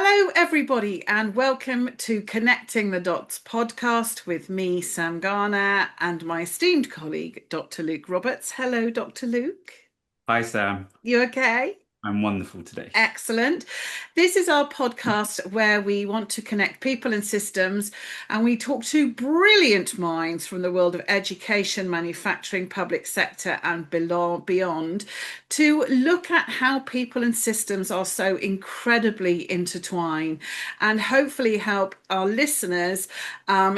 Hello, everybody, and welcome to Connecting the Dots podcast with me, Sam Garner, and my esteemed colleague, Dr. Luke Roberts. Hello, Dr. Luke. Hi Sam, You okay? I'm wonderful today. Excellent. This is our podcast where we want to connect people and systems, and we talk to brilliant minds from the world of education, manufacturing, public sector, and beyond to look at how people and systems are so incredibly intertwined and hopefully help our listeners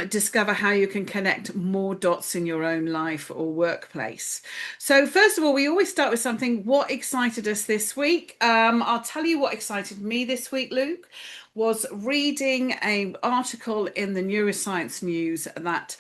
discover how you can connect more dots in your own life or workplace. So, first of all, we always start with something. What excited us this week? I'll tell you what excited me this week, Luke, was reading an article in the Neuroscience News that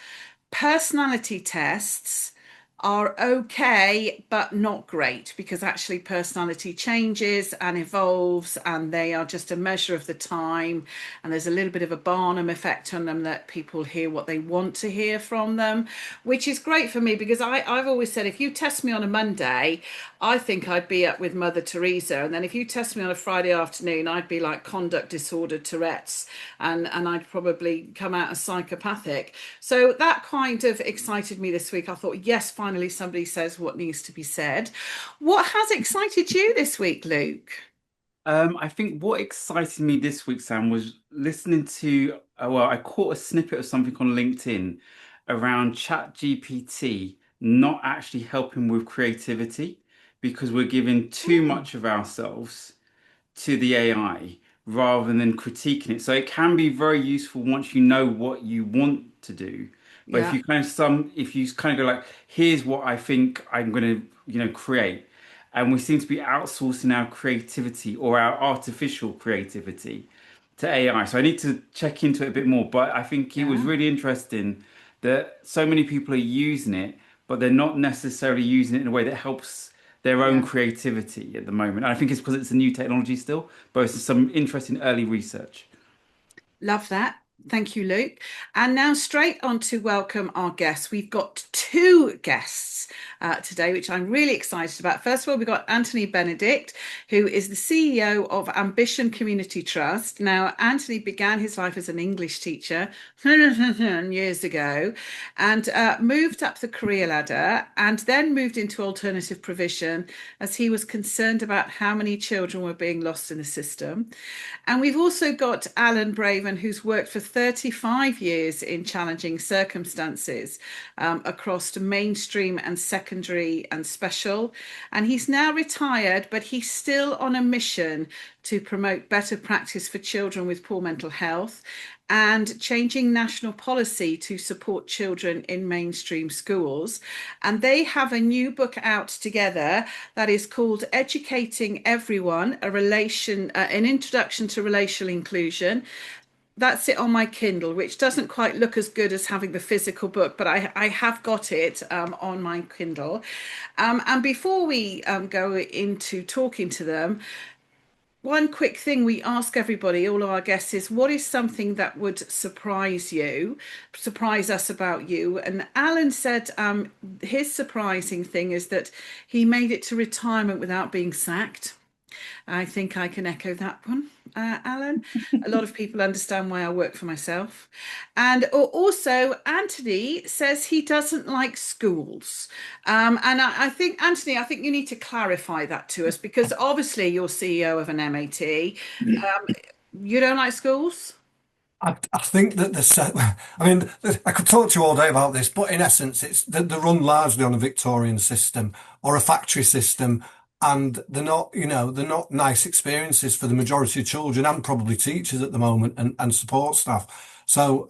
personality tests are okay, but not great because actually personality changes and evolves, and they are just a measure of the time. And there's a little bit of a Barnum effect on them that people hear what they want to hear from them, which is great for me because I've always said if you test me on a Monday, I think I'd be up with Mother Teresa. And then if you test me on a Friday afternoon, I'd be like conduct disorder Tourette's, and I'd probably come out as psychopathic. So that kind of excited me this week. I thought, yes, finally somebody says what needs to be said. What has excited you this week, Luke? I think what excited me this week, Sam, was listening to, I caught a snippet of something on LinkedIn around ChatGPT not actually helping with creativity because we're giving too Mm, much of ourselves to the AI rather than critiquing it. So it can be very useful once you know what you want to do. But yeah, if you kind of go like, here's what I think I'm going to, create, and we seem to be outsourcing our creativity or our artificial creativity to AI. So I need to check into it a bit more. But I think it was yeah, really interesting that so many people are using it, but they're not necessarily using it in a way that helps their own yeah. creativity at the moment. And I think it's because it's a new technology still, but it's some interesting early research. Love that. Thank you, Luke. And now straight on to welcome our guests. We've got two guests today, which I'm really excited about. First of all, we've got Anthony Benedict, who is the CEO of Ambition Community Trust. Now, Anthony began his life as an English teacher years ago and moved up the career ladder and then moved into alternative provision as he was concerned about how many children were being lost in the system. And we've also got Alan Braven, who's worked for 35 years in challenging circumstances across mainstream and secondary and special. And he's now retired, but he's still on a mission to promote better practice for children with poor mental health and changing national policy to support children in mainstream schools. And they have a new book out together that is called Educating Everyone, an introduction to relational inclusion. That's it on my Kindle, which doesn't quite look as good as having the physical book, but I have got it on my Kindle. And before we go into talking to them, one quick thing we ask everybody, all of our guests, is what is something that would surprise us about you? And Alan said his surprising thing is that he made it to retirement without being sacked. I think I can echo that one, Alan. A lot of people understand why I work for myself. And also, Anthony says he doesn't like schools. And I think, Anthony, I think you need to clarify that to us because obviously you're CEO of an MAT. You don't like schools? I think that I mean, I could talk to you all day about this, but in essence, they're run largely on a Victorian system or a factory system, and they're not nice experiences for the majority of children and probably teachers at the moment and support staff. So,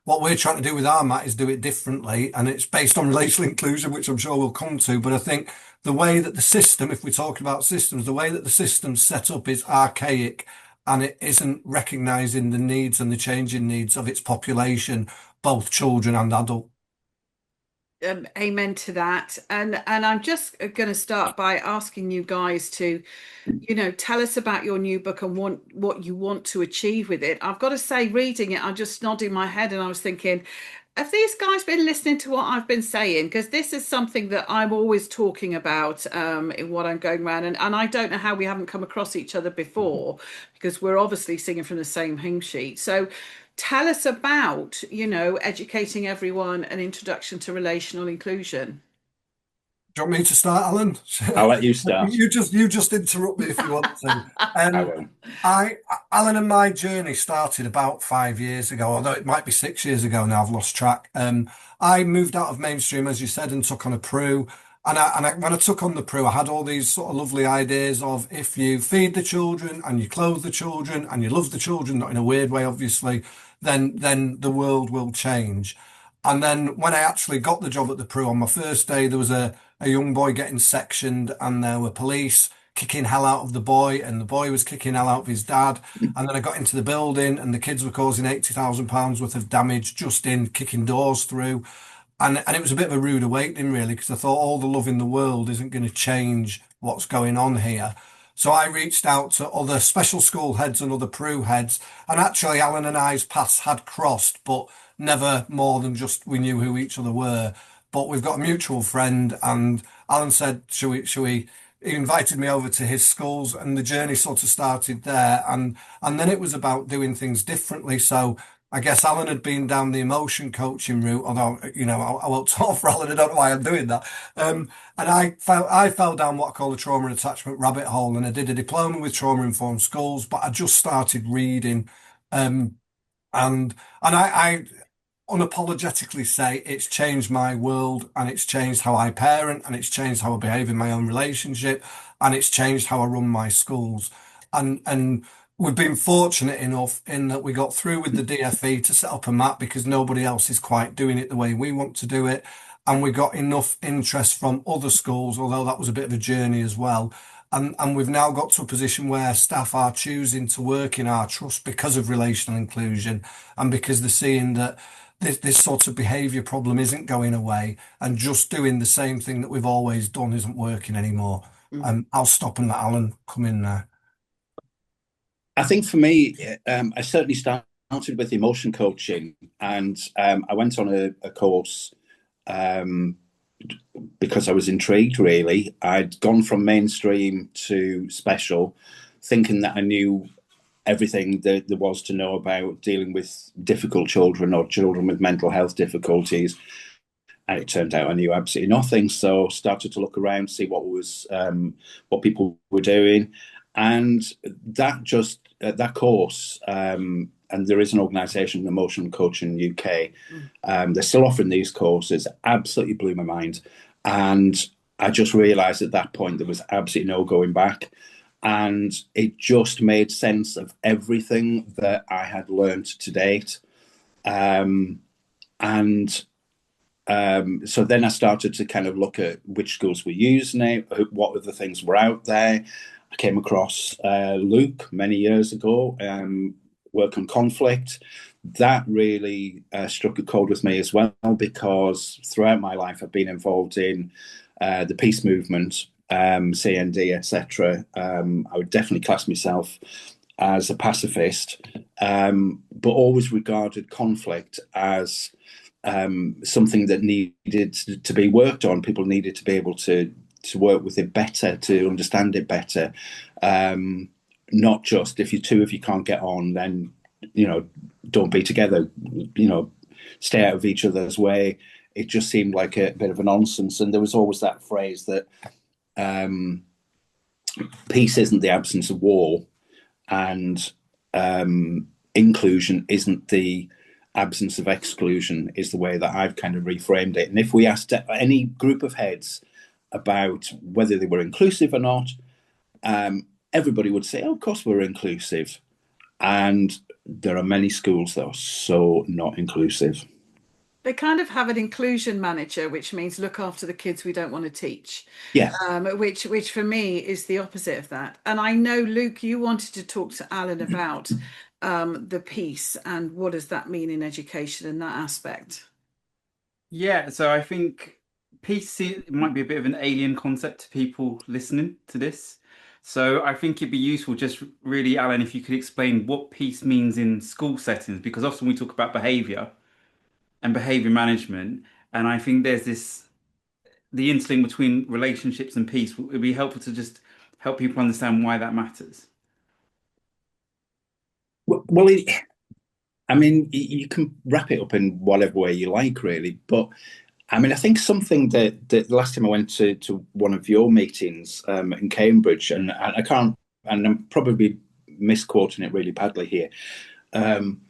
what we're trying to do with our mat is do it differently, and it's based on relational inclusion, which I'm sure we'll come to. But I think the way that the system, if we talk about systems, the way that the system's set up is archaic and it isn't recognizing the needs and the changing needs of its population, both children and adult. Amen to that. And I'm just going to start by asking you guys to, tell us about your new book and what you want to achieve with it. I've got to say, reading it, I'm just nodding my head and I was thinking, have these guys been listening to what I've been saying? Because this is something that I'm always talking about in what I'm going around, and I don't know how we haven't come across each other before, because we're obviously singing from the same hymn sheet. So tell us about, educating everyone an introduction to relational inclusion. Do you want me to start, Alan? I'll let you start. You just interrupt me if you want to. I Um, will. I Alan and my journey started about 5 years ago, although it might be 6 years ago now. I've lost track. I moved out of mainstream, as you said, and took on a Prue. When I took on the Prue, I had all these sort of lovely ideas of if you feed the children and you clothe the children and you love the children, not in a weird way, obviously, then the world will change. And then when I actually got the job at the Prue on my first day, there was a young boy getting sectioned, and there were police kicking hell out of the boy, and the boy was kicking hell out of his dad. And then I got into the building, and the kids were causing £80,000 worth of damage just in kicking doors through. And it was a bit of a rude awakening, really, because I thought all the love in the world isn't going to change what's going on here. So I reached out to other special school heads and other Peru heads, and actually Alan and I's paths had crossed, but never more than just we knew who each other were. But we've got a mutual friend, and Alan said, "Shall we?" He invited me over to his schools, and the journey sort of started there. And then it was about doing things differently. So I guess Alan had been down the emotion coaching route, although I won't talk for Alan. I don't know why I'm doing that. And I fell down what I call the trauma and attachment rabbit hole, and I did a diploma with trauma informed schools, but I just started reading. Um, and I unapologetically say it's changed my world, and it's changed how I parent, and it's changed how I behave in my own relationship, and it's changed how I run my schools. And we've been fortunate enough in that we got through with the DFE to set up a map because nobody else is quite doing it the way we want to do it. And we got enough interest from other schools, although that was a bit of a journey as well. And we've now got to a position where staff are choosing to work in our trust because of relational inclusion, and because they're seeing that this sort of behaviour problem isn't going away, and just doing the same thing that we've always done isn't working anymore. I'll stop and let Alan come in there. I think for me, I certainly started with emotion coaching, and I went on a course um, because I was intrigued, really. I'd gone from mainstream to special, thinking that I knew everything that there was to know about dealing with difficult children or children with mental health difficulties. And it turned out I knew absolutely nothing. So started to look around, see what people were doing, and that course. And there is an organisation, Emotional Coaching UK. They're still offering these courses. Absolutely blew my mind, and I just realised at that point there was absolutely no going back, and it just made sense of everything that I had learned to date. And so then I started to kind of look at which schools were using it, what other things were out there. I came across Luke many years ago, work on conflict. That really struck a chord with me as well, because throughout my life I've been involved in the peace movement, CND, etc. I would definitely class myself as a pacifist, but always regarded conflict as something that needed to be worked on. People needed to be able to work with it better, to understand it better. Not just if you two of you can't get on, then don't be together. Stay out of each other's way. It just seemed like a bit of a nonsense. And there was always that phrase that peace isn't the absence of war, and inclusion isn't the absence of exclusion, is the way that I've kind of reframed it. And if we asked any group of heads about whether they were inclusive or not, everybody would say, oh, of course we're inclusive. And there are many schools that are so not inclusive. They kind of have an inclusion manager, which means look after the kids we don't want to teach. Yeah. Which for me is the opposite of that. And I know, Luke, you wanted to talk to Alan about the piece and what does that mean in education in that aspect. Yeah, so I think peace might be a bit of an alien concept to people listening to this. So I think it'd be useful just really, Alan, if you could explain what peace means in school settings, because often we talk about behaviour. and behavior management. And I think there's the interlink between relationships and peace. It would be helpful to just help people understand why that matters. Well, I mean, you can wrap it up in whatever way you like, really. But I mean, I think something that the last time I went to one of your meetings in Cambridge, and I can't, and I'm probably misquoting it really badly here, um,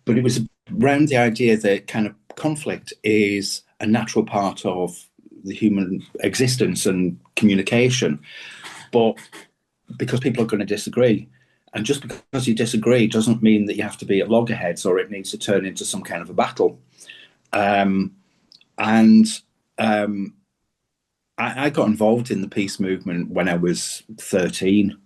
but it was around the idea that kind of conflict is a natural part of the human existence and communication, but because people are going to disagree. And just because you disagree doesn't mean that you have to be at loggerheads or it needs to turn into some kind of a battle. Um, and I got involved in the peace movement when I was 13.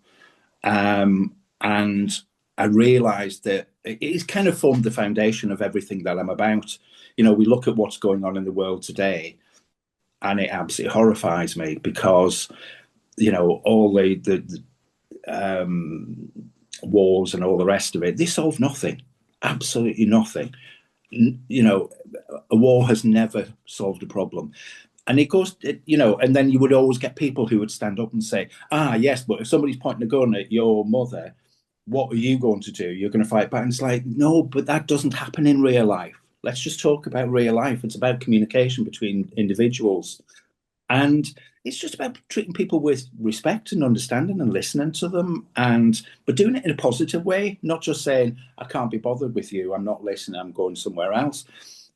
And I realized that it's kind of formed the foundation of everything that I'm about. You know, we look at what's going on in the world today, and it absolutely horrifies me because, you know, all the wars and all the rest of it, they solve nothing, absolutely nothing. You know, a war has never solved a problem. And it goes, you know, and then you would always get people who would stand up and say, ah, yes, but if somebody's pointing a gun at your mother, what are you going to do? You're going to fight back. And it's like, no, but that doesn't happen in real life. Let's just talk about real life. It's about communication between individuals. And it's just about treating people with respect and understanding and listening to them, and but doing it in a positive way, not just saying, I can't be bothered with you, I'm not listening, I'm going somewhere else.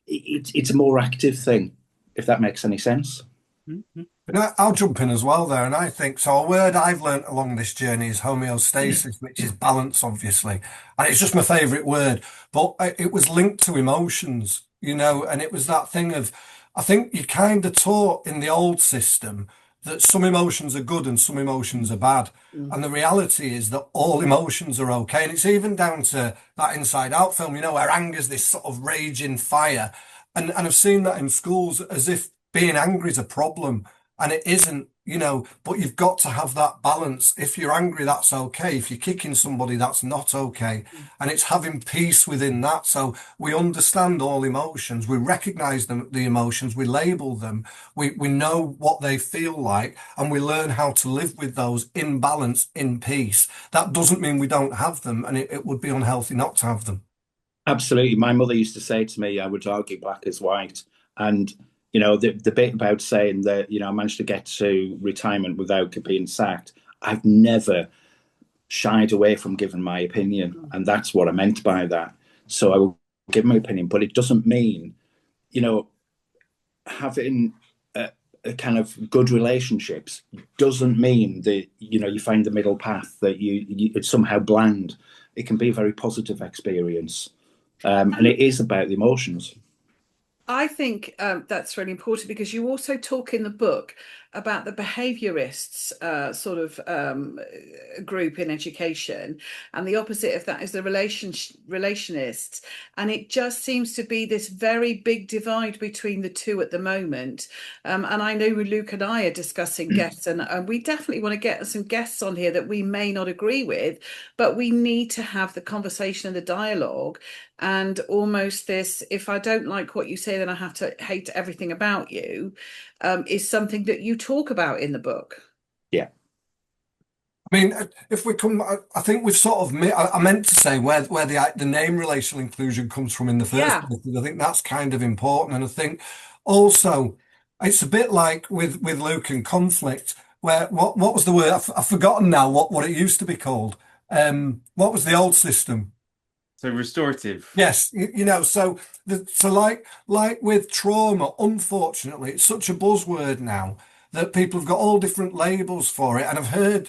It's a more active thing, if that makes any sense. Mm-hmm. And I'll jump in as well there. And I think so. A word I've learnt along this journey is homeostasis, which is balance, obviously. And it's just my favourite word. But it was linked to emotions, you know, and it was that thing of, I think you kind of taught in the old system that some emotions are good and some emotions are bad. And the reality is that all emotions are okay. And it's even down to that Inside Out film, you know, where anger's this sort of raging fire. And I've seen that in schools as if being angry is a problem. And it isn't, you know, but you've got to have that balance. If you're angry, that's okay. If you're kicking somebody, that's not okay. And it's having peace within that. So we understand all emotions. We recognize them, the emotions, we label them. We know what they feel like, and we learn how to live with those in balance, in peace. That doesn't mean we don't have them, and it would be unhealthy not to have them. Absolutely. My mother used to say to me, I would argue black as white. And, you know, the bit about saying that, you know, I managed to get to retirement without being sacked, I've never shied away from giving my opinion. And that's what I meant by that. So I will give my opinion, but it doesn't mean, you know, having a kind of good relationships doesn't mean that, you know, you find the middle path, that it's somehow bland. It can be a very positive experience. And it is about the emotions. I think that's really important because you also talk in the book about the behaviourists sort of group in education, and the opposite of that is the relationists. And it just seems to be this very big divide between the two at the moment. And I know Luke and I are discussing guests, and we definitely want to get some guests on here that we may not agree with, but we need to have the conversation and the dialogue. And almost this, if I don't like what you say, then I have to hate everything about you, is something that you talk about in the book. Yeah. I mean, if we come, I think we've sort of, I meant to say where the name relational inclusion comes from in the first Yeah. place. I think that's kind of important. And I think also it's a bit like with Luke and conflict, where what was the word? I've forgotten now what it used to be called. What was the old system? So restorative. Yes, you know, so like with trauma, unfortunately, it's such a buzzword now that people have got all different labels for it. And I've heard,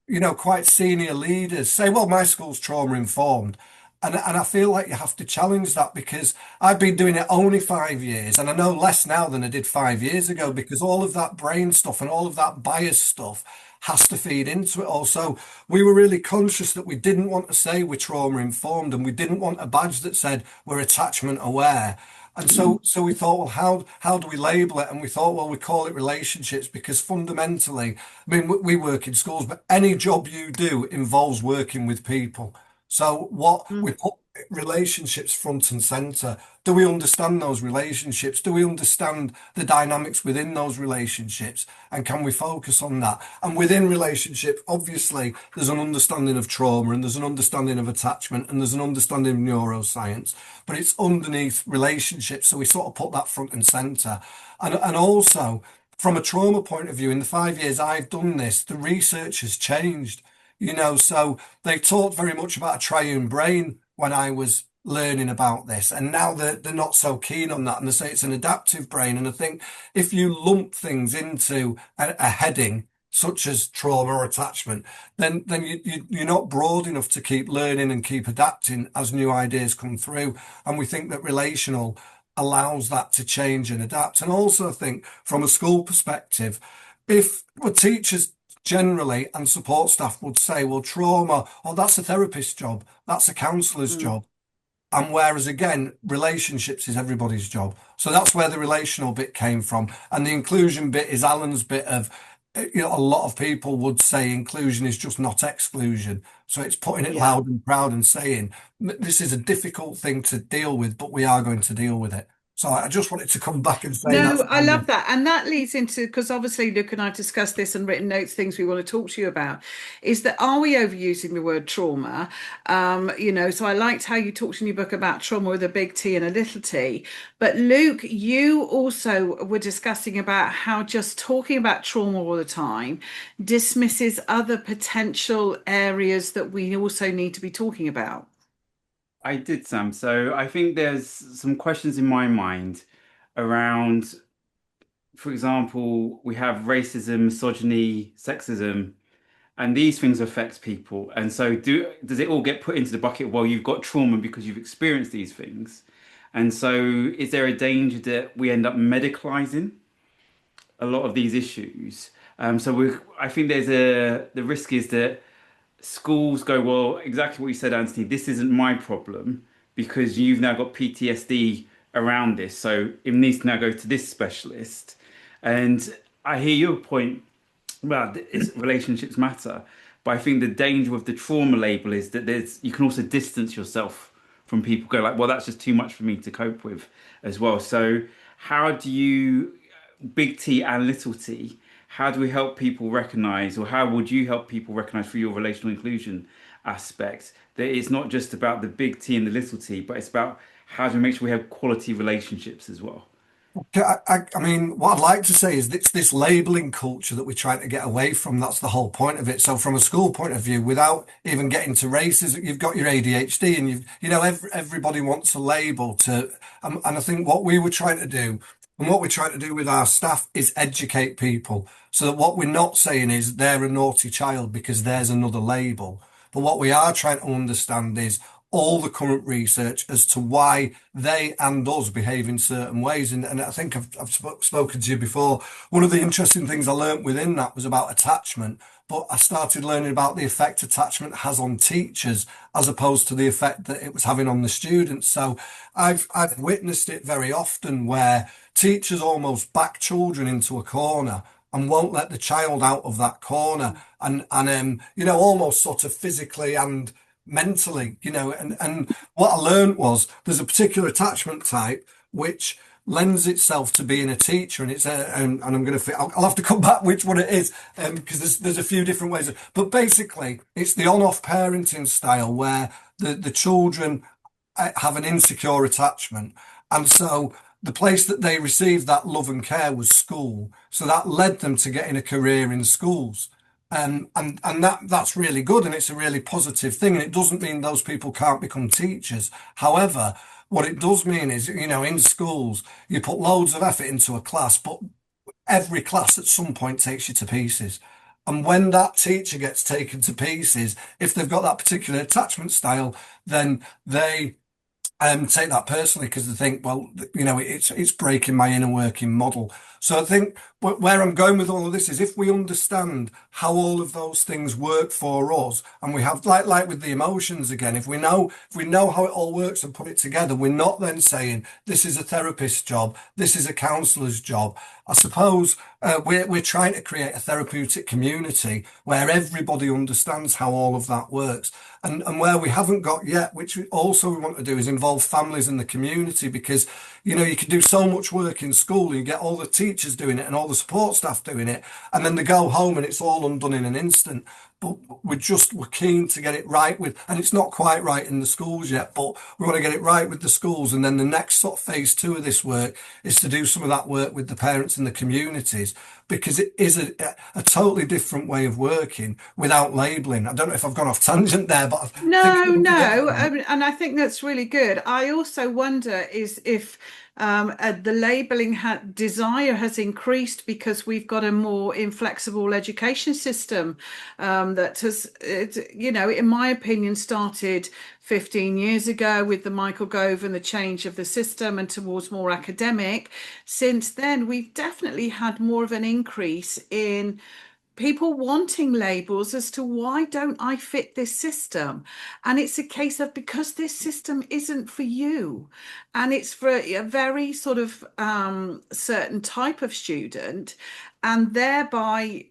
you know, quite senior leaders say, well, my school's trauma informed. And I feel like you have to challenge that because I've been doing it only 5 years and I know less now than I did 5 years ago because all of that brain stuff and all of that bias stuff has to feed into it. Also, we were really conscious that we didn't want to say we're trauma informed and we didn't want a badge that said we're attachment aware. And so we thought, well, how do we label it? And we thought, well, we call it relationships because fundamentally, I mean, we work in schools, but any job you do involves working with people. So what we put relationships front and center do we understand those relationships? Do we understand the dynamics within those relationships? And can we focus on that? And within relationship, obviously, there's an understanding of trauma and there's an understanding of attachment and there's an understanding of neuroscience, but it's underneath relationships. So we sort of put that front and center. And also, from a trauma point of view, in the 5 years I've done this, the research has changed. So they talked very much about a triune brain when I was learning about this, and now they're not so keen on that, and they say it's an adaptive brain. And I think if you lump things into a heading such as trauma or attachment, then you're not broad enough to keep learning and keep adapting as new ideas come through. And we think that relational allows that to change and adapt. And also I think from a school perspective, if teachers generally and support staff would say, well, trauma, oh, that's a therapist's job, that's a counsellor's job. And whereas again, relationships is everybody's job. So that's where the relational bit came from. And the inclusion bit is Alan's bit of, a lot of people would say inclusion is just not exclusion. So it's putting it loud and proud and saying, this is a difficult thing to deal with, but we are going to deal with it. So I just wanted to come back and say No, that's I love that. And that leads into, because obviously Luke and I have discussed this and written notes, things we want to talk to you about, is that are we overusing the word trauma? So I liked how you talked in your book about trauma with a big T and a little t. But Luke, you also were discussing about how just talking about trauma all the time dismisses other potential areas that we also need to be talking about. I did, Sam. So I think there's some questions in my mind around, for example, we have racism, misogyny, sexism, and these things affect people. And so does it all get put into the bucket? Well, you've got trauma because you've experienced these things. And so is there a danger that we end up medicalizing a lot of these issues? I think the risk is that schools go, well, exactly what you said, Anthony, this isn't my problem because you've now got PTSD around this. So it needs to now go to this specialist. And I hear your point, well, relationships matter. But I think the danger with the trauma label is that you can also distance yourself from people, go like, well, that's just too much for me to cope with as well. So how do you, big T and little t, how do we help people recognize, or how would you help people recognize through your relational inclusion aspect, that it's not just about the big T and the little t, but it's about how do we make sure we have quality relationships as well? I mean, what I'd like to say is this labeling culture that we're trying to get away from. That's the whole point of it. So, from a school point of view, without even getting to races, you've got your ADHD, and everybody wants a label to. And I think what we were trying to do, and what we're trying to do with our staff, is educate people, so that what we're not saying is they're a naughty child because there's another label. But what we are trying to understand is all the current research as to why they and us behave in certain ways. And I think I've spoken to you before. One of the interesting things I learned within that was about attachment, but I started learning about the effect attachment has on teachers as opposed to the effect that it was having on the students. So I've witnessed it very often where teachers almost back children into a corner and won't let the child out of that corner, and almost sort of physically and mentally, and what I learned was there's a particular attachment type which lends itself to being a teacher, and and I'm going to I'll have to come back which one it is, because there's a few different ways, but basically it's the on-off parenting style where the children have an insecure attachment, and so the place that they received that love and care was school, so that led them to getting a career in schools. And that's really good, and it's a really positive thing. And it doesn't mean those people can't become teachers. However, what it does mean is, in schools, you put loads of effort into a class, but every class at some point takes you to pieces. And when that teacher gets taken to pieces, if they've got that particular attachment style, then they take that personally because they think, well, it's breaking my inner working model. So I think where I'm going with all of this is if we understand how all of those things work for us, and we have like with the emotions again, if we know how it all works and put it together, we're not then saying this is a therapist's job, this is a counsellor's job. I suppose we're trying to create a therapeutic community where everybody understands how all of that works. And where we haven't got yet, which we want to do, is involve families in the community because, you can do so much work in school, you get all the teachers doing it and all the support staff doing it, and then they go home and it's all undone in an instant. But we're keen to get it right and it's not quite right in the schools yet, but we want to get it right with the schools. And then the next sort of phase two of this work is to do some of that work with the parents and the communities, because it is a totally different way of working without labeling. I don't know if I've gone off tangent there, but I think No, you get no, that. and I think that's really good. I also wonder is if the labeling desire has increased because we've got a more inflexible education system that has, in my opinion, started 15 years ago with the Michael Gove and the change of the system and towards more academic. Since then, we've definitely had more of an increase in people wanting labels as to why don't I fit this system? And it's a case of because this system isn't for you, and it's for a very sort of certain type of student. And thereby,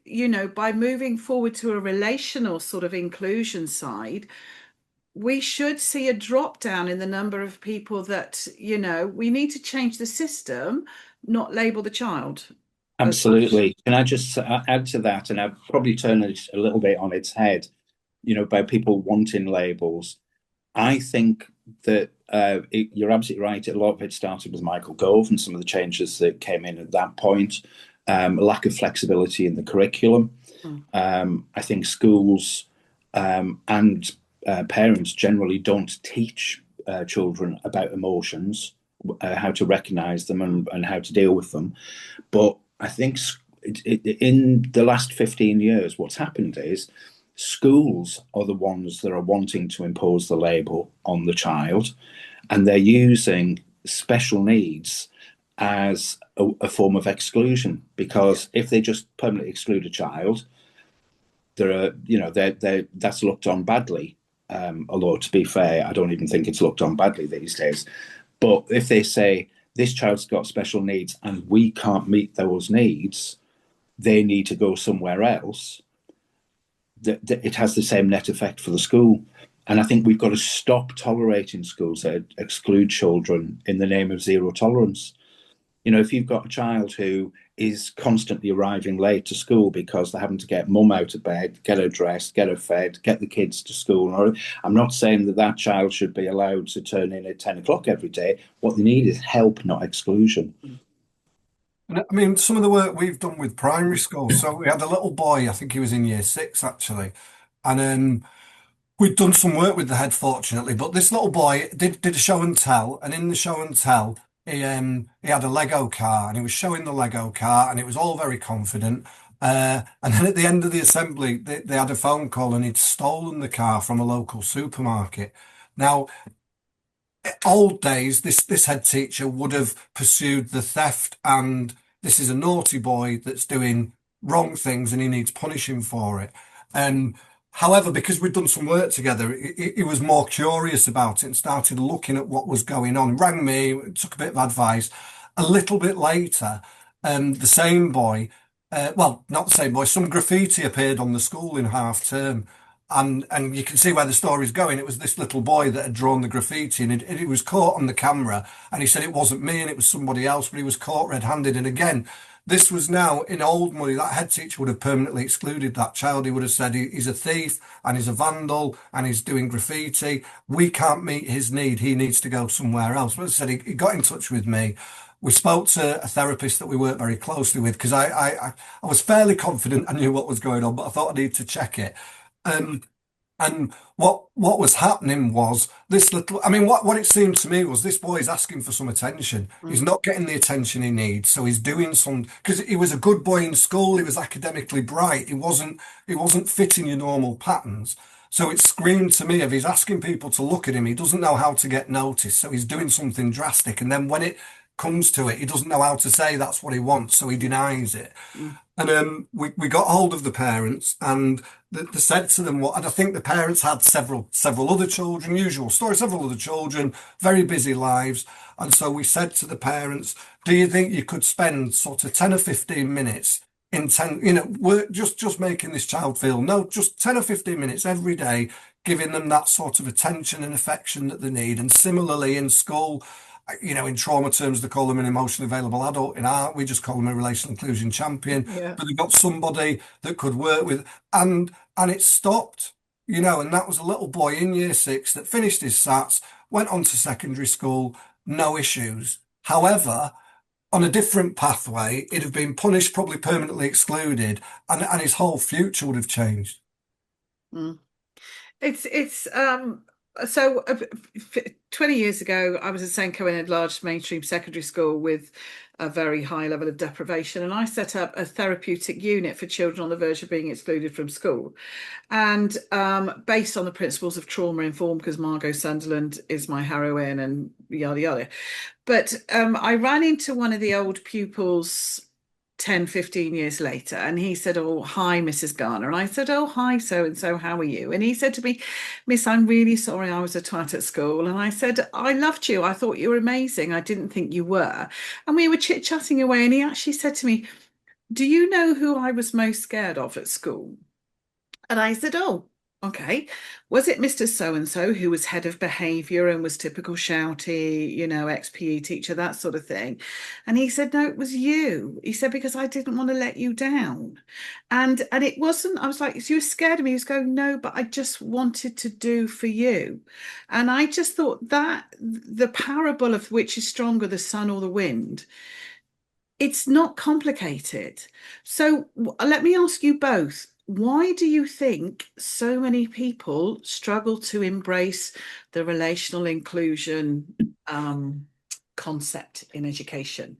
by moving forward to a relational sort of inclusion side, we should see a drop down in the number of people that, we need to change the system, not label the child as such. Absolutely. Can I just add to that? And I've probably turned it a little bit on its head, by people wanting labels. I think that you're absolutely right. A lot of it started with Michael Gove and some of the changes that came in at that point. A lack of flexibility in the curriculum. I think schools and parents generally don't teach children about emotions, how to recognize them and how to deal with them. But I think in the last 15 years, what's happened is schools are the ones that are wanting to impose the label on the child, and they're using special needs as a form of exclusion. Because if they just permanently exclude a child, that's looked on badly. Although, to be fair, I don't even think it's looked on badly these days. But if they say this child's got special needs and we can't meet those needs, they need to go somewhere else, it has the same net effect for the school. And I think we've got to stop tolerating schools that exclude children in the name of zero tolerance. If you've got a child who is constantly arriving late to school because they're having to get mum out of bed, get her dressed, get her fed, get the kids to school. I'm not saying that child should be allowed to turn in at 10 o'clock every day. What they need is help, not exclusion. And I mean, some of the work we've done with primary school. So we had a little boy, I think he was in year six actually, and we'd done some work with the head, fortunately. But this little boy did a show and tell, and in the show and tell, he had a Lego car, and he was showing the Lego car, and it was all very confident. And then at the end of the assembly, they had a phone call, and he'd stolen the car from a local supermarket. Now, old days, this head teacher would have pursued the theft, and this is a naughty boy that's doing wrong things, and he needs punishing for it. However, because we'd done some work together, he was more curious about it and started looking at what was going on. Rang me, took a bit of advice. A little bit later, the same boy, well, not the same boy, some graffiti appeared on the school in half term. And you can see where the story's going. It was this little boy that had drawn the graffiti, and it was caught on the camera. And he said it wasn't me and it was somebody else, but he was caught red-handed. And again, this was now in old money. That head teacher would have permanently excluded that child. He would have said he's a thief and he's a vandal and he's doing graffiti. We can't meet his need. He needs to go somewhere else. But as I said, he got in touch with me. We spoke to a therapist that we work very closely with because I was fairly confident I knew what was going on, but I thought I needed to check it. And what was happening was this little, I mean, what it seemed to me was this boy is asking for some attention. He's not getting the attention he needs. So he's doing because he was a good boy in school. He was academically bright. He wasn't fitting your normal patterns. So it screamed to me of he's asking people to look at him. He doesn't know how to get noticed. So he's doing something drastic. And then when it comes to it, he doesn't know how to say that's what he wants, so he denies it. Mm. And we got hold of the parents, and they said to them what, and I think the parents had several other children, usual story, several other children, very busy lives. And so we said to the parents, do you think you could spend sort of 10 or 15 minutes in 10, work, just making this child feel, no, just 10 or 15 minutes every day, giving them that sort of attention and affection that they need. And similarly in school, in trauma terms, they call them an emotionally available adult. In art, we just call them a relational inclusion champion. Yeah. But they've got somebody that could work with, and it stopped, and that was a little boy in year 6 that finished his SATs, went on to secondary school, no issues. However, on a different pathway, he'd have been punished, probably permanently excluded, and his whole future would have changed. Mm. It's so 20 years ago, I was at Senko in a large mainstream secondary school with a very high level of deprivation, and I set up a therapeutic unit for children on the verge of being excluded from school, and based on the principles of trauma informed, because Margot Sunderland is my heroine, and yada yada. But I ran into one of the old pupils 10, 15 years later, and he said, oh, hi, Mrs. Garner. And I said, oh, hi, so and so, how are you? And he said to me, Miss, I'm really sorry I was a twat at school. And I said, I loved you. I thought you were amazing. I didn't think you were. And we were chit-chatting away, and he actually said to me, do you know who I was most scared of at school? And I said, oh, okay. Was it Mr. So-and-so who was head of behaviour and was typical shouty, ex-PE teacher, that sort of thing? And he said, no, it was you. He said, because I didn't want to let you down. And it wasn't, I was like, so you were scared of me? He was going, no, but I just wanted to do for you. And I just thought that the parable of which is stronger, the sun or the wind, it's not complicated. So let me ask you both, why do you think so many people struggle to embrace the relational inclusion concept in education?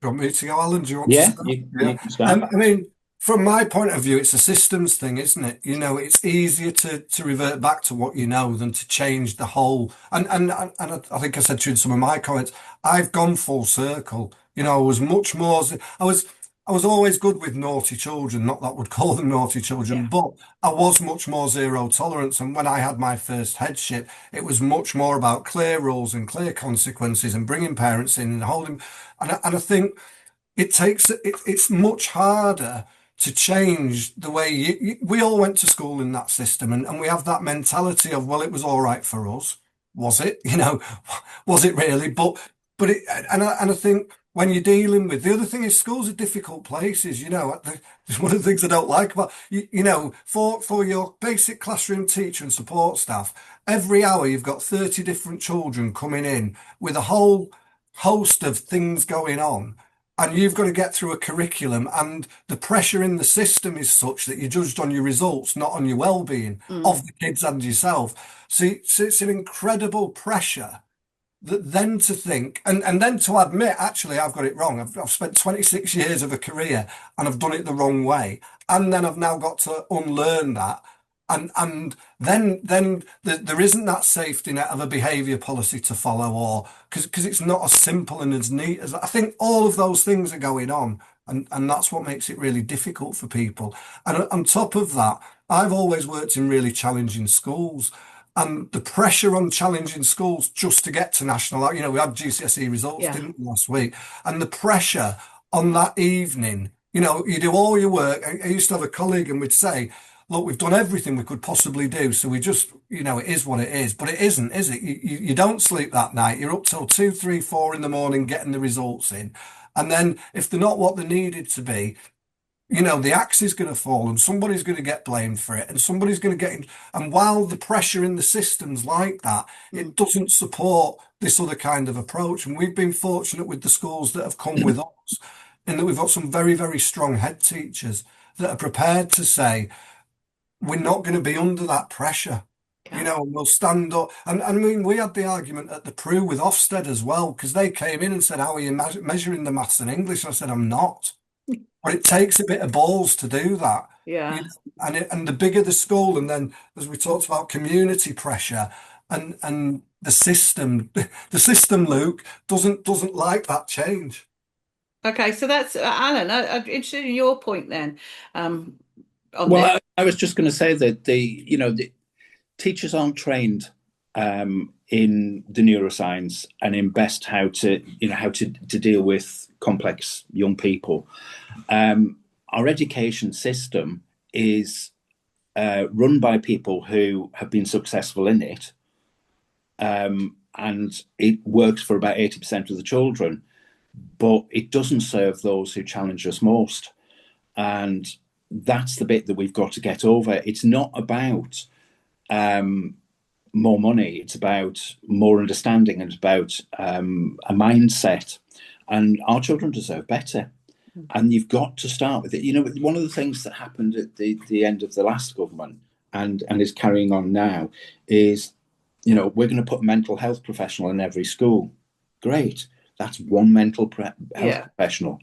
Do you want me to go, Alan? Do you want to Yeah, start? you can start. I mean, from my point of view, it's a systems thing, isn't it? It's easier to revert back to what you know than to change the whole. And I think I said to you in some of my comments, I've gone full circle. I was much more. I was always good with naughty children. Not that I would call them naughty children, Yeah. but I was much more zero tolerance. And when I had my first headship, it was much more about clear rules and clear consequences and bringing parents in and holding. And I think it's much harder to change the way we all went to school in that system, and we have that mentality of, well, it was all right for us. Was it? Was it really? But I think when you're dealing with, the other thing is, schools are difficult places. It's one of the things I don't like about for your basic classroom teacher and support staff, every hour you've got 30 different children coming in with a whole host of things going on. And you've got to get through a curriculum, and the pressure in the system is such that you're judged on your results, not on your well-being of the kids and yourself. So it's an incredible pressure that then to think, and then to admit, actually, I've got it wrong. I've spent 26 years of a career and I've done it the wrong way. And then I've now got to unlearn that. And then there isn't that safety net of a behaviour policy to follow, or because it's not as simple and as neat as I think all of those things are going on, and that's what makes it really difficult for people. And on top of that, I've always worked in really challenging schools, and the pressure on challenging schools just to get to national, we had GCSE results, Yeah. didn't we, last week, and the pressure on that evening, you do all your work. I used to have a colleague and we'd say, look, we've done everything we could possibly do. So we just, it is what it is, but it isn't, is it? You don't sleep that night. You're up till 2, 3, 4 in the morning getting the results in. And then if they're not what they needed to be, the axe is going to fall and somebody's going to get blamed for it and somebody's going to get in. And while the pressure in the system's like that, it doesn't support this other kind of approach. And we've been fortunate with the schools that have come with us in that we've got some very, very strong head teachers that are prepared to say, we're not going to be under that pressure, and we'll stand up. And I mean, we had the argument at the Prue with Ofsted as well, because they came in and said, how are you measuring the maths and English? I said, I'm not. But it takes a bit of balls to do that. Yeah. And the bigger the school, and then as we talked about community pressure, and the system, the system, Luke, doesn't like that change. Okay, so that's Alan. I'm interested in your point then on Well, this. I was just going to say that the teachers aren't trained in the neuroscience and in best how to deal with complex young people. Our education system is run by people who have been successful in it, and it works for about 80% of the children, but it doesn't serve those who challenge us most. And that's the bit that we've got to get over. It's not about more money, it's about more understanding, and it's about a mindset. And our children deserve better. And you've got to start with it. One of the things that happened at the end of the last government and is carrying on now is, we're going to put a mental health professional in every school. Great. That's one health professional.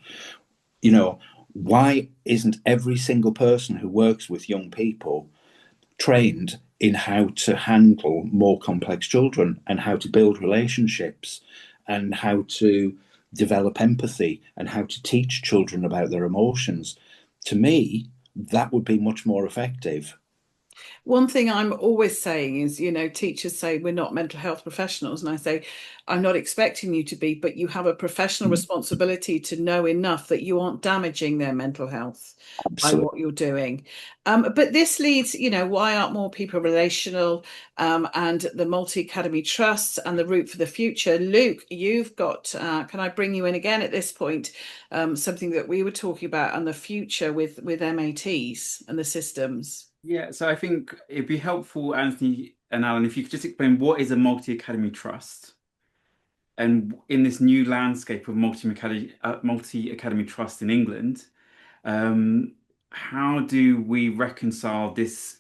Why isn't every single person who works with young people trained in how to handle more complex children and how to build relationships and how to develop empathy and how to teach children about their emotions? To me, that would be much more effective. One thing I'm always saying is, teachers say we're not mental health professionals. And I say, I'm not expecting you to be, but you have a professional responsibility to know enough that you aren't damaging their mental health by Absolutely. what you're doing. But this leads, why aren't more people relational, and the multi-academy trusts and the route for the future? Luke, you've got, can I bring you in again at this point? Something that we were talking about on the future with MATs and the systems. Yeah, so I think it'd be helpful, Anthony and Alan, if you could just explain what is a multi-academy trust, and in this new landscape of multi-academy trust in England, um, how do we reconcile this,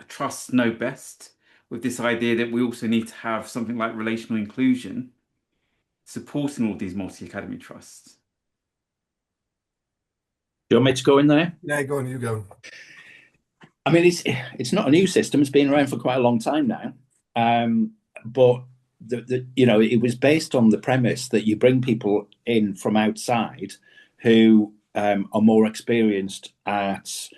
trust know best with this idea that we also need to have something like relational inclusion supporting all these multi-academy trusts? Do you want me to go in there? Yeah, go on, you go. I mean, it's not a new system. It's been around for quite a long time now, but it was based on the premise that you bring people in from outside who are more experienced at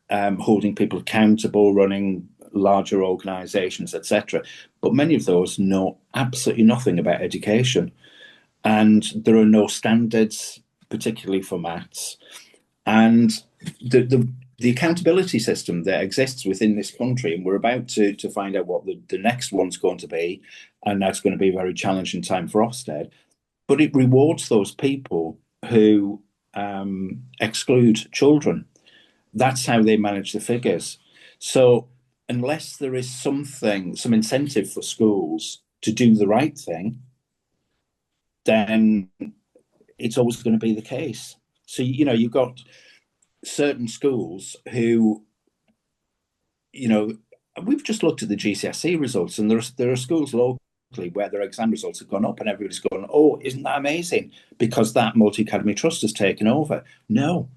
holding people accountable, running larger organisations, etc. But many of those know absolutely nothing about education, and there are no standards, particularly for maths, and the accountability system that exists within this country, and we're about to find out what the next one's going to be, and that's going to be a very challenging time for Ofsted, but it rewards those people who exclude children. That's how they manage the figures. So unless there is some incentive for schools to do the right thing, then it's always going to be the case. So, you've got certain schools who, we've just looked at the GCSE results, and there are schools locally where their exam results have gone up, and everybody's going, "Oh, isn't that amazing?" Because that multi-academy trust has taken over. No,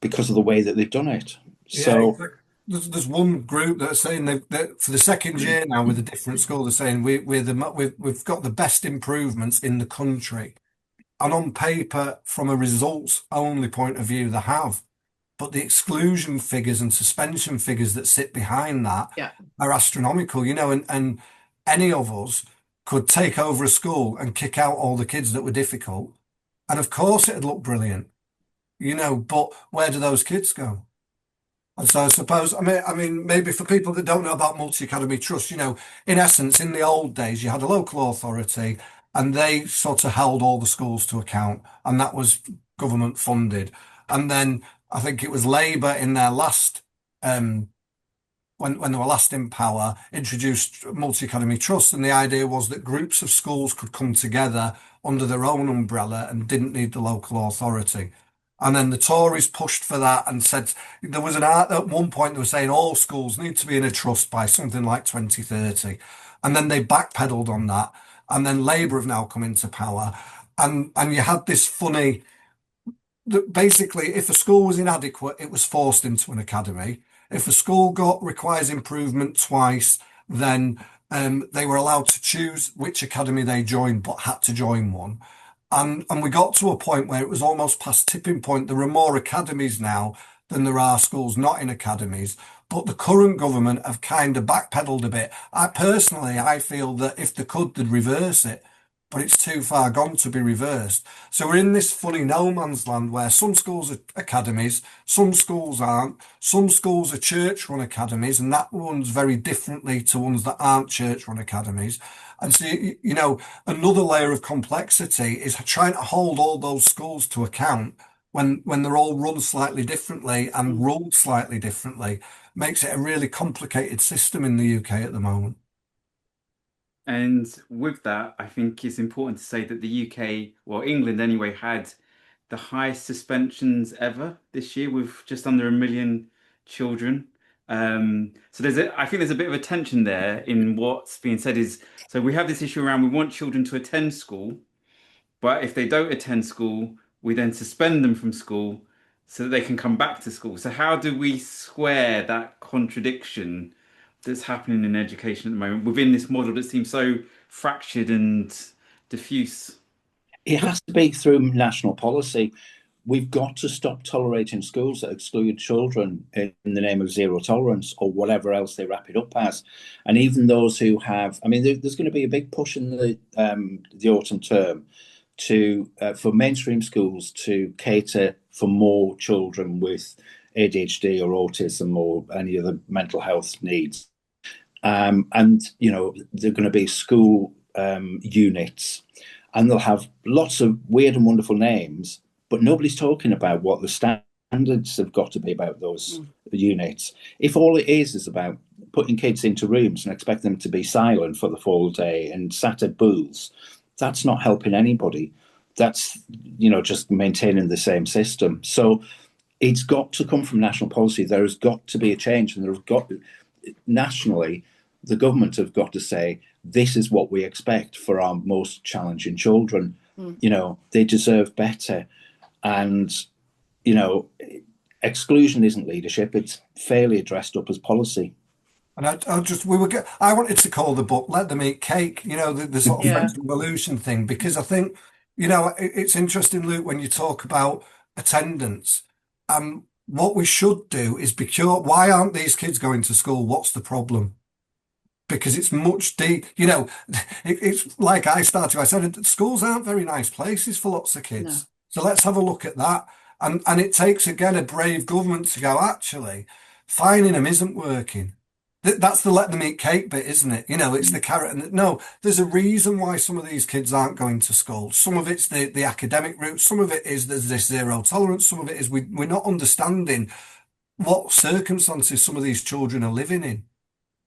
because of the way that they've done it. Yeah, So, exactly. There's one group that's saying that for the second year now with a different school, they're saying we've got the best improvements in the country. And on paper, from a results only point of view, they have. But the exclusion figures and suspension figures that sit behind that Yeah. are astronomical, and any of us could take over a school and kick out all the kids that were difficult. And of course it'd look brilliant, but where do those kids go? And so I suppose, I mean, maybe for people that don't know about multi-academy trust, in essence, in the old days, you had a local authority and they sort of held all the schools to account, and that was government funded. And then I think it was Labour in their last, when they were last in power, introduced multi-academy trust, and the idea was that groups of schools could come together under their own umbrella and didn't need the local authority. And then the Tories pushed for that and said there was an art at one point they were saying all schools need to be in a trust by something like 2030. And then they backpedaled on that. And then Labour have now come into power. And you had this funny that basically if a school was inadequate, it was forced into an academy. If a school requires improvement twice, then They were allowed to choose which academy they joined, but had to join one. And we got to a point where it was almost past tipping point. There are more academies now than there are schools not in academies. But the current government have kind of backpedaled a bit. I feel that if they could, they'd reverse it. But it's too far gone to be reversed. So we're in this funny no man's land where some schools are academies, some schools aren't, some schools are church-run academies, and that runs very differently to ones that aren't church-run academies. And so, another layer of complexity is trying to hold all those schools to account when they're all run slightly differently and ruled slightly differently. Makes it a really complicated system in the UK at the moment. And with that, I think it's important to say that the UK, well, England anyway, had the highest suspensions ever this year with just under 1 million children. So I think there's a bit of a tension there in what's being said so we have this issue around we want children to attend school, but if they don't attend school, we then suspend them from school so that they can come back to school. So how do we square that contradiction that's happening in education at the moment within this model that seems so fractured and diffuse? It has to be through national policy. We've got to stop tolerating schools that exclude children in the name of zero tolerance or whatever else they wrap it up as. And even those who have, I mean, there's going to be a big push in the autumn term for mainstream schools to cater for more children with ADHD or autism or any other mental health needs. And, you know, there are going to be school units, and they'll have lots of weird and wonderful names, but nobody's talking about what the standards have got to be about those units. If all it is about putting kids into rooms and expect them to be silent for the full day and sat at booths, that's not helping anybody. That's, you know, just maintaining the same system. So it's got to come from national policy. There has got to be a change, and nationally, the government have got to say, this is what we expect for our most challenging children. You know, they deserve better. And, you know, exclusion isn't leadership. It's fairly dressed up as policy. And I wanted to call the book "Let Them Eat Cake," you know, the sort of Yeah. French Revolution thing, because I think, you know, it's interesting, Luke, when you talk about attendance. What we should do is be curious. Why aren't these kids going to school? What's the problem? Because it's much deep, you know, it's like I said, schools aren't very nice places for lots of kids. No. So let's have a look at that. And it takes, again, a brave government to go, actually, fining them isn't working. That's the let them eat cake bit, isn't it? You know, it's the carrot. And no, there's a reason why some of these kids aren't going to school. Some of it's the academic route. Some of it is there's this zero tolerance. Some of it is we're not understanding what circumstances some of these children are living in.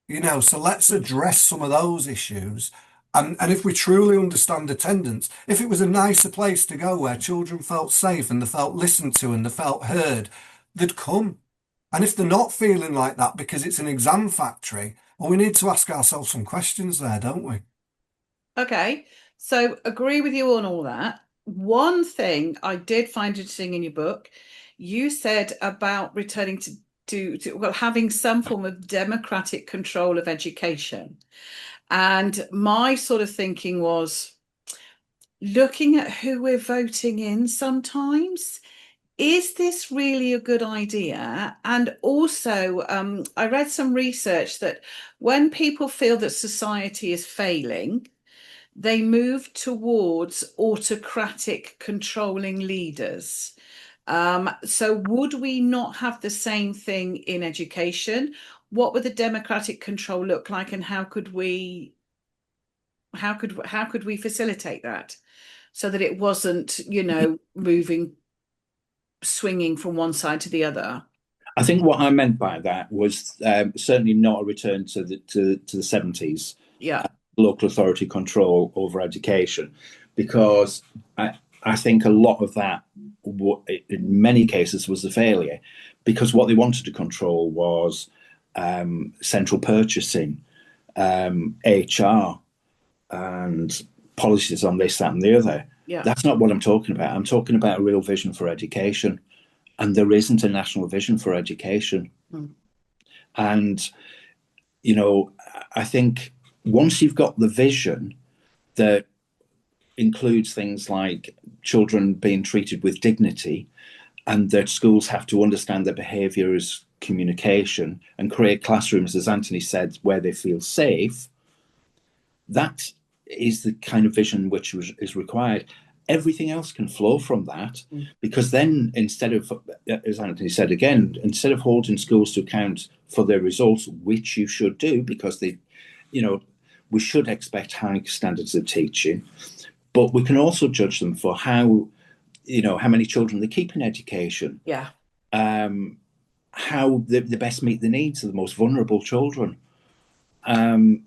You know, so let's address some of those issues. And if we truly understand attendance, if it was a nicer place to go where children felt safe and they felt listened to and they felt heard, they'd come. And if they're not feeling like that because it's an exam factory, well, we need to ask ourselves some questions there, don't we? Okay, so agree with you on all that. One thing I did find interesting in your book, you said about returning to having some form of democratic control of education. And my sort of thinking was looking at who we're voting in sometimes. Is this really a good idea? And also, I read some research that when people feel that society is failing, they move towards autocratic controlling leaders. So would we not have the same thing in education? What would the democratic control look like, and how could we facilitate that so that it wasn't, you know, swinging from one side to the other? I think what I meant by that was certainly not a return to the 70s. Yeah. Local authority control over education, because I think a lot of that, in many cases, was a failure, because what they wanted to control was central purchasing, HR, and policies on this, that, and the other. Yeah. That's not what I'm talking about. I'm talking about a real vision for education, and there isn't a national vision for education. And, you know, I think once you've got the vision that includes things like children being treated with dignity, and that schools have to understand their behaviour as communication and create classrooms, as Anthony said, where they feel safe, that is the kind of vision which is required. Everything else can flow from that, because then, instead of, as Anthony said again, instead of holding schools to account for their results, which you should do, because we should expect high standards of teaching, but we can also judge them for how many children they keep in education. Yeah. How they best meet the needs of the most vulnerable children.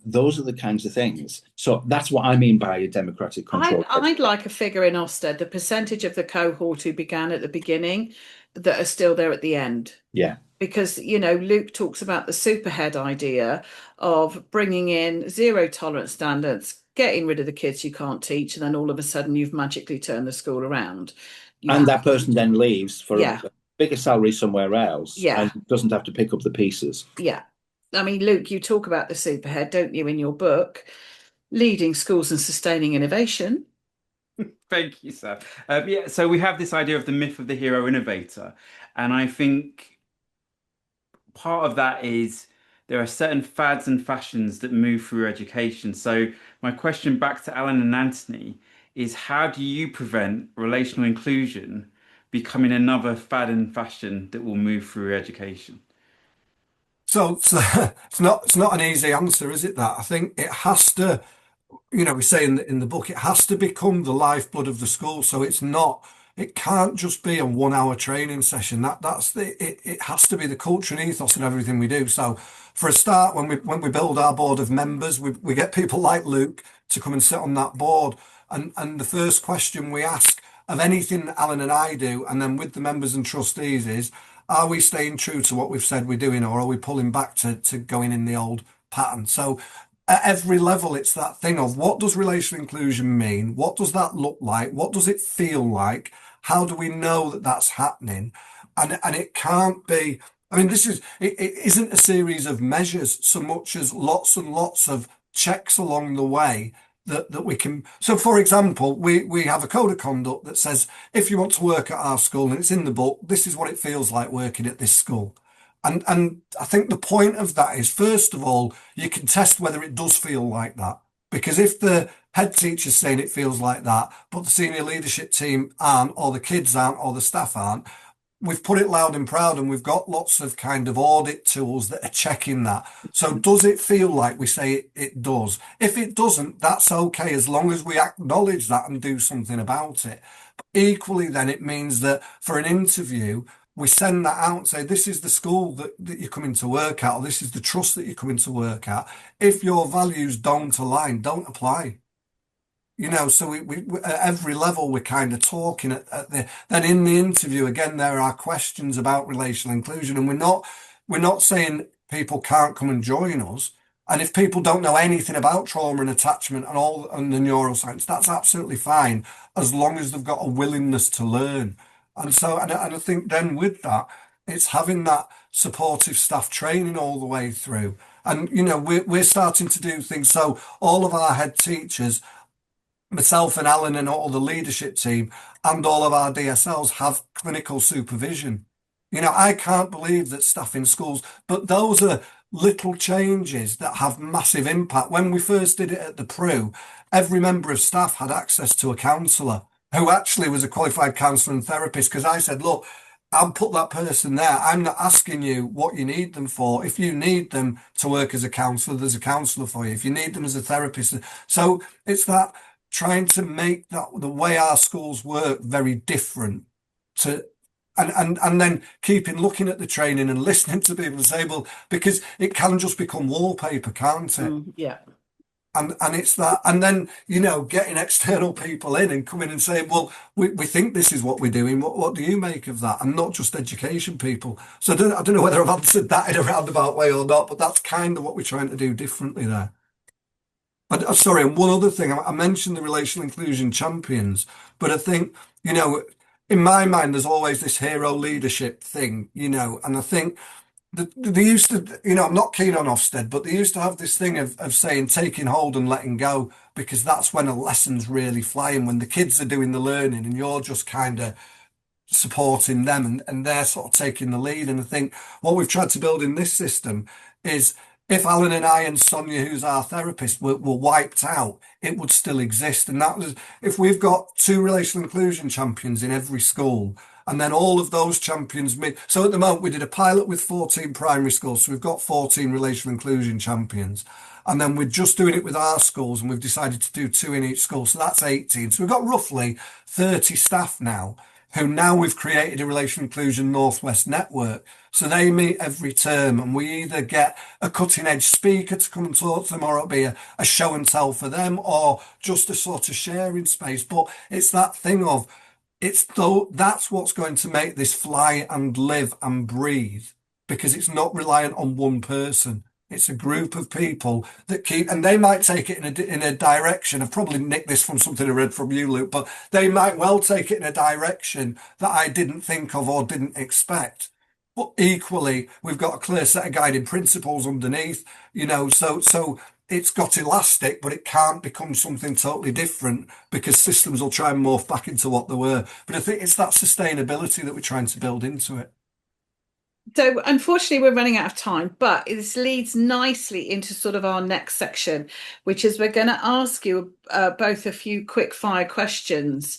Those are the kinds of things. So that's what I mean by a democratic control. I'd like a figure in Ofsted, the percentage of the cohort who began at the beginning that are still there at the end. Yeah. Because, Luke talks about the superhead idea of bringing in zero tolerance standards, getting rid of the kids you can't teach, and then all of a sudden you've magically turned the school around. And that person then leaves for Yeah. a bigger salary somewhere else, Yeah. and doesn't have to pick up the pieces. Yeah. I mean, Luke, you talk about the superhead, don't you, in your book, Leading Schools and Sustaining Innovation. Thank you, sir. Yeah, so we have this idea of the myth of the hero innovator. And I think part of that is there are certain fads and fashions that move through education. So my question back to Alan and Anthony is, how do you prevent relational inclusion becoming another fad and fashion that will move through education? So it's not an easy answer, is it? That I think it has to, we say in the book, it has to become the lifeblood of the school. So it can't just be a 1 hour training session. It has to be the culture and ethos in everything we do. So for a start, when we build our board of members, we get people like Luke to come and sit on that board. And the first question we ask of anything that Alan and I do, and then with the members and trustees, is, are we staying true to what we've said we're doing, or are we pulling back to going in the old pattern? So at every level, it's that thing of, what does relational inclusion mean? What does that look like? What does it feel like? How do we know that that's happening? And it can't be, I mean, it isn't a series of measures so much as lots and lots of checks along the way that we can. So for example, we have a code of conduct that says, if you want to work at our school, and it's in the book, this is what it feels like working at this school. And I think the point of that is, first of all, you can test whether it does feel like that. Because if the head teacher's saying it feels like that, but the senior leadership team aren't, or the kids aren't, or the staff aren't, we've put it loud and proud, and we've got lots of kind of audit tools that are checking that. So does it feel like we say it does? If it doesn't, that's okay, as long as we acknowledge that and do something about it. But equally, then it means that for an interview, we send that out and say, this is the school that you're coming to work at, or this is the trust that you're coming to work at. If your values don't align, don't apply. So we at every level, we're kind of talking then in the interview, again, there are questions about relational inclusion, and we're not saying people can't come and join us. And if people don't know anything about trauma and attachment and the neuroscience, that's absolutely fine, as long as they've got a willingness to learn. And I think then with that, it's having that supportive staff training all the way through. And, we're starting to do things. So all of our head teachers, myself and Alan and all the leadership team, and all of our DSLs have clinical supervision. I can't believe that staff in schools, but those are little changes that have massive impact. When we first did it at the Pru, every member of staff had access to a counsellor who actually was a qualified counsellor and therapist, because I said, look, I'll put that person there. I'm not asking you what you need them for. If you need them to work as a counsellor, there's a counsellor for you. If you need them as a therapist. So it's that trying to make that the way our schools work very different to, and then looking at the training and listening to people say, well, because it can just become wallpaper, can't it? Yeah. And it's that, and then, getting external people in and coming and saying, well, we think this is what we're doing. What do you make of that? And not just education people. So I don't know whether I've answered that in a roundabout way or not, but that's kind of what we're trying to do differently there. But sorry, and one other thing, I mentioned the relational inclusion champions, but I think, in my mind, there's always this hero leadership thing, and I think They used to, I'm not keen on Ofsted, but they used to have this thing of saying taking hold and letting go, because that's when a lesson's really flying, when the kids are doing the learning and you're just kind of supporting them, and they're sort of taking the lead. And I think what we've tried to build in this system is, if Alan and I and Sonia, who's our therapist, were wiped out, it would still exist. And that was, if we've got two relational inclusion champions in every school, and then all of those champions meet. So at the moment, we did a pilot with 14 primary schools. So we've got 14 relational inclusion champions. And then we're just doing it with our schools, and we've decided to do two in each school. So that's 18. So we've got roughly 30 staff now, who now we've created a Relational Inclusion Northwest network. So they meet every term, and we either get a cutting edge speaker to come and talk to them, or it'll be a show and tell for them, or just a sort of sharing space. But it's that thing of, it's though that's what's going to make this fly and live and breathe, because it's not reliant on one person. It's a group of people that keep, and they might take it in a direction. I've probably nicked this from something I read from you, Luke, but they might well take it in a direction that I didn't think of or didn't expect. But equally, we've got a clear set of guiding principles underneath, so it's got elastic, but it can't become something totally different, because systems will try and morph back into what they were. But I think it's that sustainability that we're trying to build into it. So unfortunately, we're running out of time, but this leads nicely into sort of our next section, which is we're going to ask you both a few quick fire questions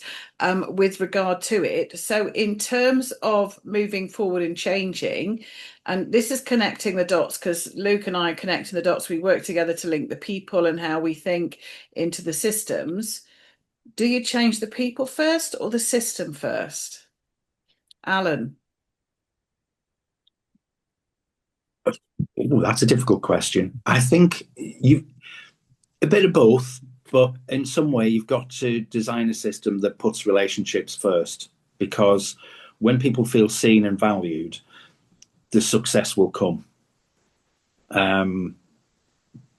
with regard to it. So in terms of moving forward and changing, and this is connecting the dots, because Luke and I are connecting the dots. We work together to link the people and how we think into the systems. Do you change the people first or the system first? Alan? Oh, that's a difficult question. I think you a bit of both, but in some way you've got to design a system that puts relationships first, because when people feel seen and valued, the success will come.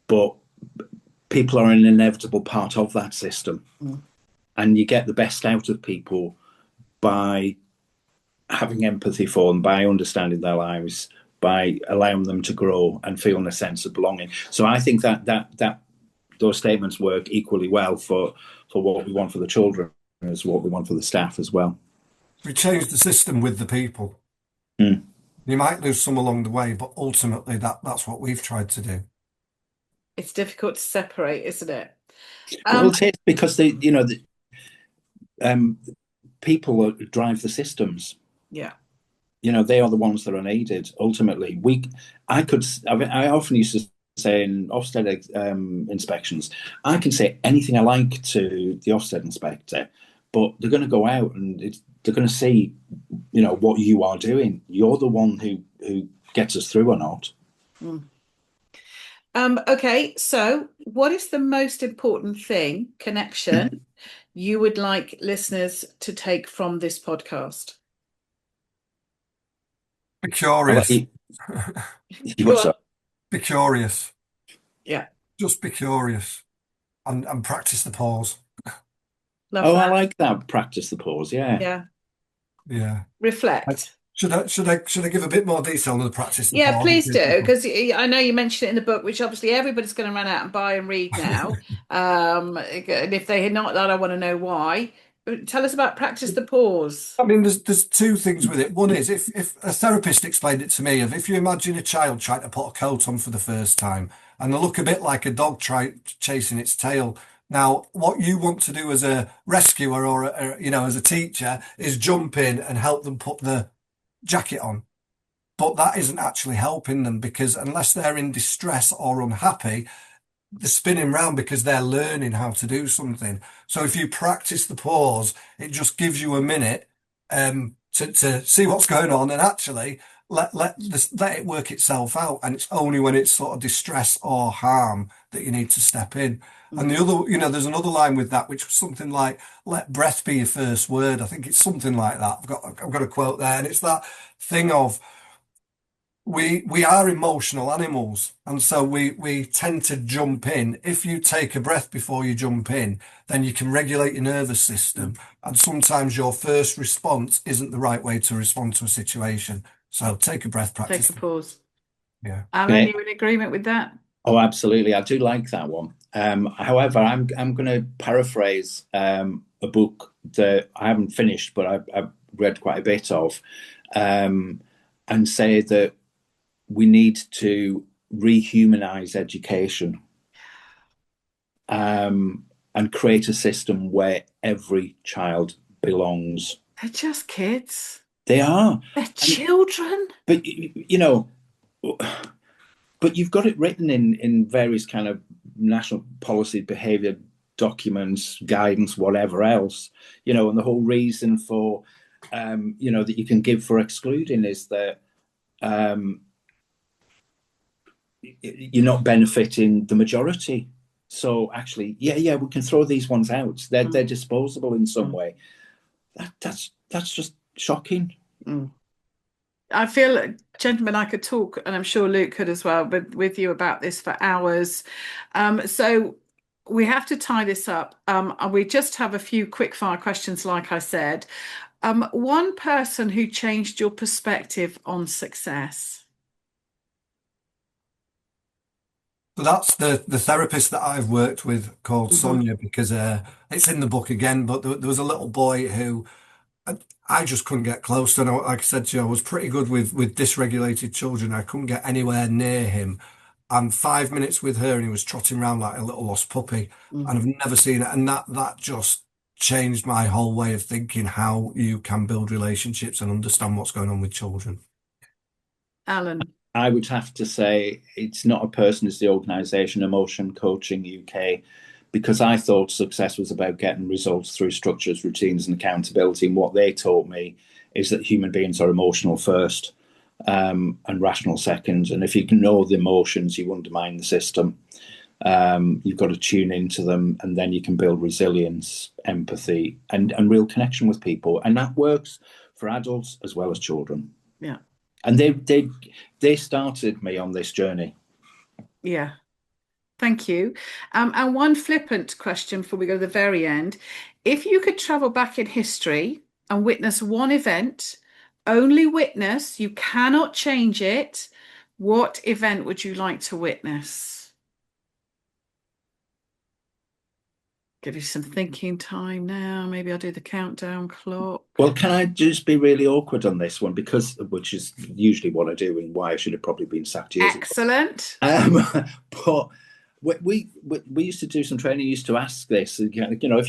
But people are an inevitable part of that system, and you get the best out of people by having empathy for them, by understanding their lives, by allowing them to grow and feeling a sense of belonging. So I think that those statements work equally well for what we want for the children as what we want for the staff as well. We change the system with the people. You might lose some along the way, but ultimately that's what we've tried to do. It's difficult to separate, isn't it? Well, it is, because people drive the systems. Yeah. They are the ones that are needed. Ultimately, I often used to say in Ofsted inspections, I can say anything I like to the Ofsted inspector, but they're going to go out and they're going to see, what you are doing. You're the one who gets us through or not. Okay, so what is the most important connection you would like listeners to take from this podcast? Be curious. Be curious. Yeah. Just be curious and practice the pause. Love that. I like that. Practice the pause. Yeah. Yeah. Reflect. Should I give a bit more detail on the practice? Yeah, please do, because I know you mentioned it in the book, which obviously everybody's going to run out and buy and read now. And if they had not, that I want to know why. Tell us about practice the pause. I mean, there's two things with it. One is, if a therapist explained it to me, if you imagine a child trying to put a coat on for the first time, and they look a bit like a dog chasing its tail. Now, what you want to do as a rescuer or as a teacher is jump in and help them put the jacket on. But that isn't actually helping them, because unless they're in distress or unhappy, they're spinning round because they're learning how to do something. So if you practice the pause, it just gives you a minute to see what's going on, and actually let it work itself out. And it's only when it's sort of distress or harm that you need to step in. And the other, there's another line with that, which was something like, let breath be your first word. I think it's something like that. I've got a quote there, and it's that thing of, we are emotional animals, and so we tend to jump in. If you take a breath before you jump in, then you can regulate your nervous system, and sometimes your first response isn't the right way to respond to a situation. So take a breath, practice. Take a pause. Yeah. Alan, you in agreement with that? Oh, absolutely. I do like that one. However, I'm going to paraphrase a book that I haven't finished, but I've read quite a bit of, um, and say that we need to rehumanize education, and create a system where every child belongs. They're just kids. They are, They're and, children. but you know, but you've got it written in various kind of national policy, behaviour documents, guidance, whatever else, and the whole reason for, that you can give for excluding is that you're not benefiting the majority. So actually, yeah, we can throw these ones out. They're disposable in some way. That's just shocking. I feel, gentlemen, I could talk, and I'm sure Luke could as well, but with you about this for hours. So we have to tie this up. We just have a few quick fire questions, like I said. One person who changed your perspective on success. So that's the therapist that I've worked with called Sonia, because it's in the book again, but there was a little boy who I just couldn't get close to. And like I said to you, I was pretty good with dysregulated children. I couldn't get anywhere near him. And 5 minutes with her, and he was trotting around like a little lost puppy. And I've never seen it. And that just changed my whole way of thinking how you can build relationships and understand what's going on with children. Alan. I would have to say it's not a person, it's the organisation, Emotion Coaching UK, because I thought success was about getting results through structures, routines, and accountability. And what they taught me is that human beings are emotional first, and rational second. And if you can know the emotions, you undermine the system. You've got to tune into them, and then you can build resilience, empathy, and real connection with people. And that works for adults as well as children. Yeah. And they started me on this journey. Yeah. Thank you. And one flippant question before we go to the very end. If you could travel back in history and witness one event, only witness, you cannot change it, what event would you like to witness? Give you some thinking time now. Maybe I'll do the countdown clock. Well, can I just be really awkward on this one, which is usually what I do, and why I should have probably been sacked years Excellent. ago. But we used to do some training. Used to ask this, if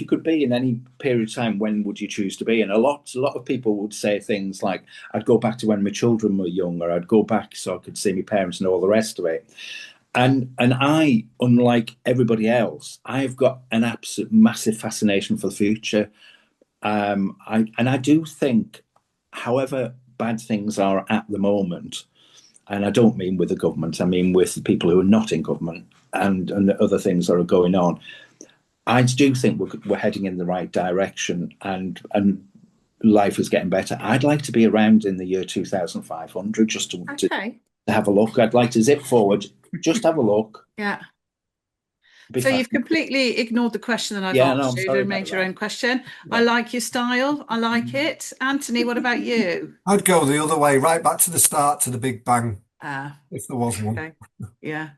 you could be in any period of time, when would you choose to be? And a lot of people would say things like, "I'd go back to when my children were young," or "I'd go back so I could see my parents," and all the rest of it. And I, unlike everybody else, I've got an absolute massive fascination for the future. I do think, however bad things are at the moment, and I don't mean with the government, I mean with the people who are not in government and the other things that are going on, I do think we're heading in the right direction, and life is getting better. I'd like to be around in the year 2500 just to have a look. I'd like to zip forward, just have a look. Yeah. So you've completely ignored the question that I've asked you and made your own question. Yeah. I like your style. I like it. Anthony, what about you? I'd go the other way, right back to the start, to the Big Bang, if there was one. Okay. Yeah.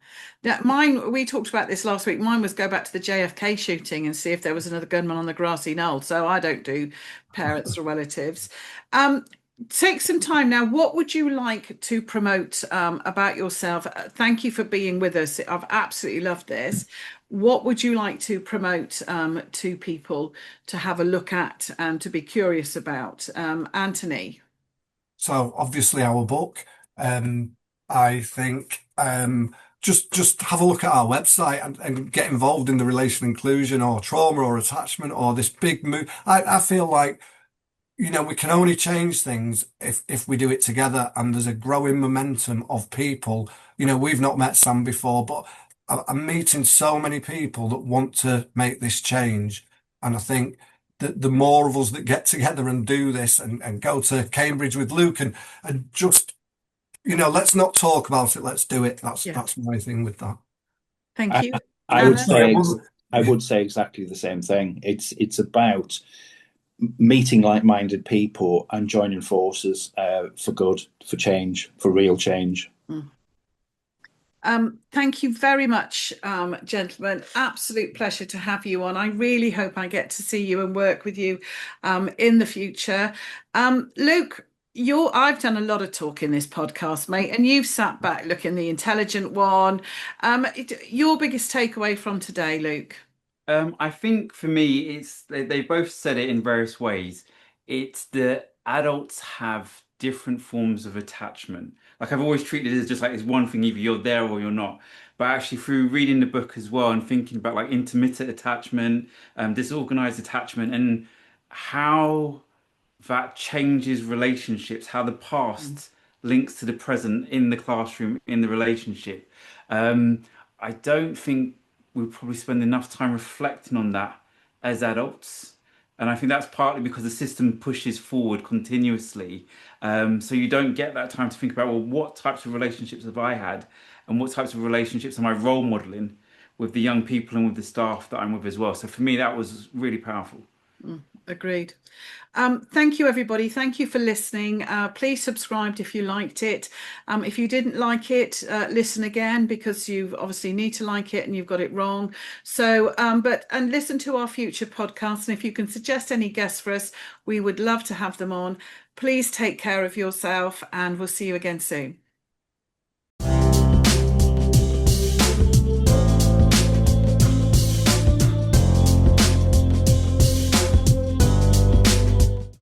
Mine, we talked about this last week. Mine was go back to the JFK shooting and see if there was another gunman on the grassy knoll. So I don't do parents or relatives. Take some time now. What would you like to promote about yourself? Thank you for being with us. I've absolutely loved this. What would you like to promote to people to have a look at and to be curious about? Anthony? So obviously our book. I think just have a look at our website and get involved in the relational inclusion or trauma or attachment or this big move. I feel like, we can only change things if we do it together, and there's a growing momentum of people. We've not met Sam before, but I'm meeting so many people that want to make this change. And I think that the more of us that get together and do this and go to Cambridge with Luke and just, let's not talk about it, let's do it. That's my thing with that. Thank you. I would say exactly the same thing. It's about meeting like-minded people and joining forces for good, for change, for real change. Thank you very much, gentlemen. Absolute pleasure to have you on. I really hope I get to see you and work with you in the future. Luke, I've done a lot of talk in this podcast, mate, and you've sat back looking the intelligent one. Your biggest takeaway from today, Luke? I think for me, they both said it in various ways. It's that adults have different forms of attachment. Like I've always treated it as just like it's one thing, either you're there or you're not. But actually, through reading the book as well and thinking about like intermittent attachment, disorganized attachment, and how that changes relationships, how the past links to the present in the classroom, in the relationship. Um, I don't think we probably spend enough time reflecting on that as adults. And I think that's partly because the system pushes forward continuously. So you don't get that time to think about, well, what types of relationships have I had? And what types of relationships am I role modeling with the young people and with the staff that I'm with as well? So for me, that was really powerful. Agreed. Thank you, everybody. Thank you for listening. Please subscribe if you liked it. If you didn't like it, listen again because you obviously need to like it and you've got it wrong. So, and listen to our future podcasts. And if you can suggest any guests for us, we would love to have them on. Please take care of yourself and we'll see you again soon.